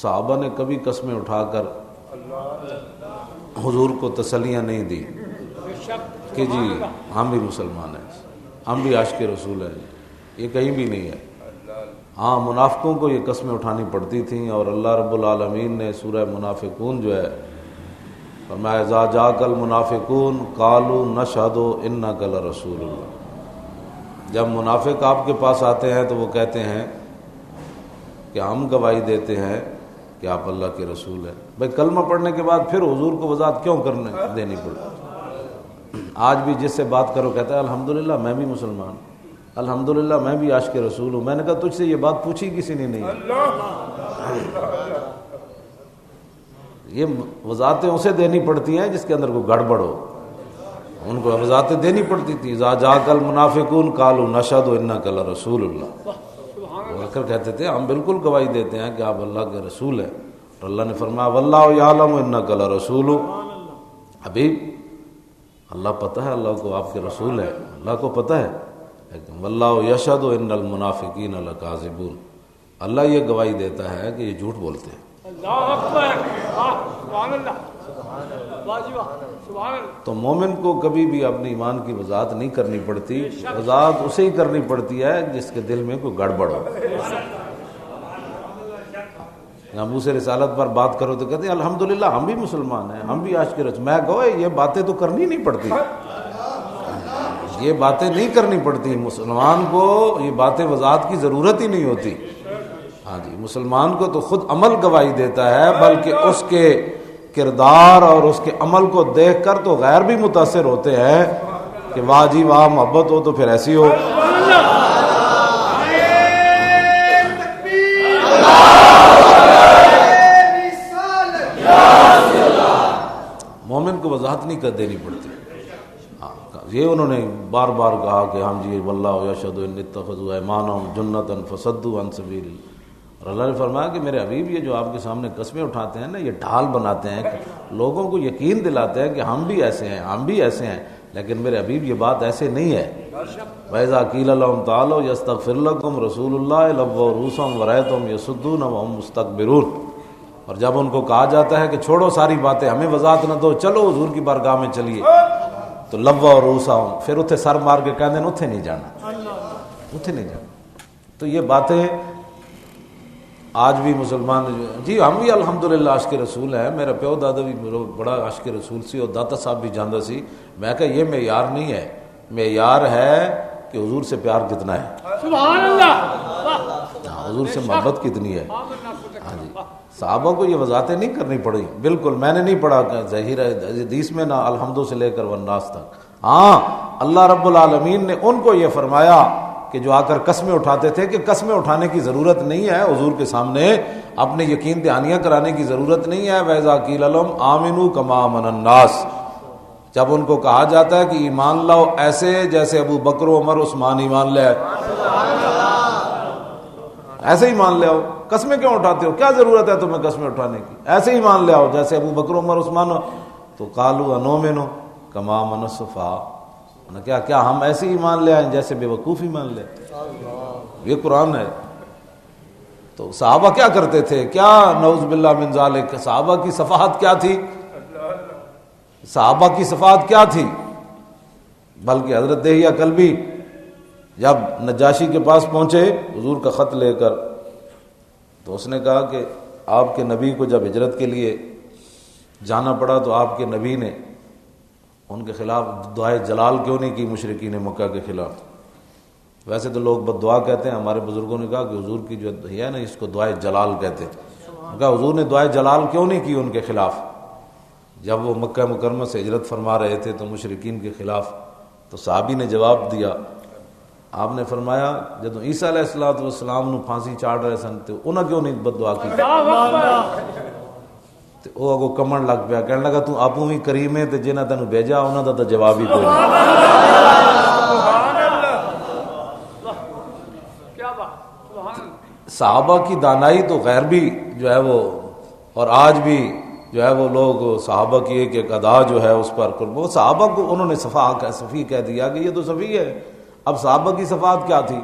صحابہ نے کبھی قسمیں اٹھا کر حضور کو تسلیاں نہیں دی کہ جی ہم بھی مسلمان ہیں، ہم بھی عاشق رسول ہیں، یہ کہیں بھی نہیں ہے۔ ہاں منافقوں کو یہ قسمیں اٹھانی پڑتی تھیں، اور اللہ رب العالمین نے سورہ منافقون جو ہے فرمایا اذا جاءک المنافقون قالوا نشہد انک لرسول اللہ، جب منافق آپ کے پاس آتے ہیں تو وہ کہتے ہیں کہ ہم گواہی دیتے ہیں کہ آپ اللہ کے رسول ہیں۔ بھائی کلمہ پڑھنے کے بعد پھر حضور کو وضاحت کیوں دینی پڑی؟ آج بھی جس سے بات کرو کہتا ہے الحمدللہ میں بھی مسلمان، الحمدللہ میں بھی عاشق رسول ہوں۔ میں نے کہا تجھ سے یہ بات پوچھی کسی نے نہیں۔ یہ وضاحتیں اسے دینی پڑتی ہیں جس کے اندر کوئی گڑبڑ ہو، ان کو وضاحتیں دینی پڑتی تھی۔ اذا جاءک المنافقون قالوا نشہد انک لرسول اللہ، وہ کر کہتے تھے ہم بالکل گواہی دیتے ہیں کہ آپ اللہ کے رسول ہیں، اور اللہ نے فرمایا واللہ یعلم انک لرسول، حبیب اللہ پتہ ہے اللہ کو آپ کے رسول ہیں، اللہ کو پتہ ہے، لیکن واللہ یشہد ان المنافقین لکاذبون، اللہ یہ گواہی دیتا ہے کہ یہ جھوٹ بولتے ہیں۔ اللہ اکبر، سبحان اللہ، سبحان اللہ۔ تو مومن کو کبھی بھی اپنے ایمان کی وضاحت نہیں کرنی پڑتی، وضاحت اسے ہی کرنی پڑتی ہے جس کے دل میں کوئی گڑبڑ ہو۔ ابو سے رسالت پر بات کرو تو کہتے ہیں الحمدللہ ہم بھی مسلمان ہیں، ہم بھی عاشق رسول۔ میں کہو یہ باتیں تو کرنی نہیں پڑتی، یہ باتیں نہیں کرنی پڑتی، مسلمان کو یہ باتیں وضاحت کی ضرورت ہی نہیں ہوتی۔ ہاں جی، مسلمان کو تو خود عمل گواہی دیتا ہے، بلکہ اس کے کردار اور اس کے عمل کو دیکھ کر تو غیر بھی متاثر ہوتے ہیں کہ واہ جی واہ محبت ہو تو پھر ایسی ہو۔ مومن کو وضاحت نہیں کر دینی پڑتی۔ یہ انہوں نے بار بار کہا کہ ہم جی واللہ یشہد ان اتخذوا ایمانہم جنۃ فصدوا عن سبیل اللہ، اور اللہ نے فرمایا کہ میرے حبیب یہ جو آپ کے سامنے قسمیں اٹھاتے ہیں نا، یہ ڈھال بناتے ہیں، لوگوں کو یقین دلاتے ہیں کہ ہم بھی ایسے ہیں، ہم بھی ایسے ہیں، لیکن میرے حبیب یہ بات ایسے نہیں ہے۔ وَإِذَا قِيلَ لَهُمْ تَعَالَوْا يَسْتَغْفِرْ لَكُمْ رَسُولُ اللَّهِ لَوَّوْا رُءُوسَهُمْ وَرَأَيْتَهُمْ يَصُدُّونَ وَهُمْ مُسْتَكْبِرُونَ، اور جب ان کو کہا جاتا ہے کہ چھوڑو ساری باتیں، ہمیں وضاحت نہ دو، چلو حضور کی بارگاہ میں چلیے، تو لَوَّوْا رُءُوسَهُمْ، پھر اتھے سر مار کے کہتے ہیں اتھے نہیں جانا، اتھے نہیں جانا۔ تو یہ باتیں آج بھی مسلمان جی ہم بھی الحمدللہ عاشق رسول ہیں، میرا پیو دادا بھی بڑا عاشق رسول سی، اور داتا صاحب بھی جاندا سی۔ میں کہا یہ معیار نہیں ہے، معیار ہے کہ حضور سے پیار کتنا ہے، سبحان اللہ، حضور سے محبت کتنی ہے۔ ہاں جی، صحابہ کو یہ وضاحتیں نہیں کرنی پڑی، بالکل میں نے نہیں پڑھا ظاہر حدیث میں نہ الحمدوں سے لے کر والناس تک۔ ہاں اللہ رب العالمین نے ان کو یہ فرمایا کہ جو آ کر قسمیں اٹھاتے تھے کہ قسمیں اٹھانے کی ضرورت نہیں ہے، حضور کے سامنے اپنے یقین دہانیاں کرانے کی ضرورت نہیں ہے۔ وَإِذَا قِيلَ لَهُمْ آمِنُوا كَمَا آمَنَ النَّاسُ، جب ان کو کہا جاتا ہے کہ ایمان لاؤ ایسے جیسے ابو بکر و عمر عثمان ایمان لے آئے، ایسے ایمان لے آؤ، قسمیں کیوں اٹھاتے ہو، کیا ضرورت ہے تمہیں قسمیں اٹھانے کی، ایسے ایمان لے آؤ جیسے ابو بکر و عمر عثمان۔ تو قالوا انؤمن كما آمن السفہاء، کیا ہم ایسے ایمان لے آئیں جیسے بے وقوف ایمان لے؟ یہ قرآن ہے۔ تو صحابہ کیا کرتے تھے، کیا نعوذ باللہ من ذالک، صحابہ کی صفحات کیا تھی، صحابہ کی صفحات کیا تھی؟ بلکہ حضرت دہیہ کلبی جب نجاشی کے پاس پہنچے حضور کا خط لے کر، تو اس نے کہا کہ آپ کے نبی کو جب ہجرت کے لیے جانا پڑا تو آپ کے نبی نے ان کے خلاف دعائے جلال کیوں نہیں کی مشرکین مکہ کے خلاف؟ ویسے تو لوگ بد دعا کہتے ہیں، ہمارے بزرگوں نے کہا کہ حضور کی جو ہے نا اس کو دعائے جلال کہتے ہیں۔ کہا حضور نے دعائے جلال کیوں نہیں کی ان کے خلاف جب وہ مکہ مکرمہ سے ہجرت فرما رہے تھے تو مشرکین کے خلاف؟ تو صحابی نے جواب دیا، آپ نے فرمایا جدوں عیسیٰ علیہ السلام نو پھانسی چاڑ رہے سن تو انہاں کیوں نہیں بد دعا کی؟ تے او اگوں کمن لگ پیا، کہنے لگا تو آپوں بھی کریم ہے تے جنہاں تینوں بھیجا انہاں دا تے جواب ہی کوئی نہیں۔ صحابہ کی دانائی تو غیر بھی جو ہے وہ، اور آج بھی جو ہے وہ لوگ صحابہ کی ایک ایک ادا جو ہے اس پر وہ صحابہ کو انہوں نے صفی کہہ دیا کہ یہ تو صفی ہے۔ اب صحابہ کی صفات کیا تھی؟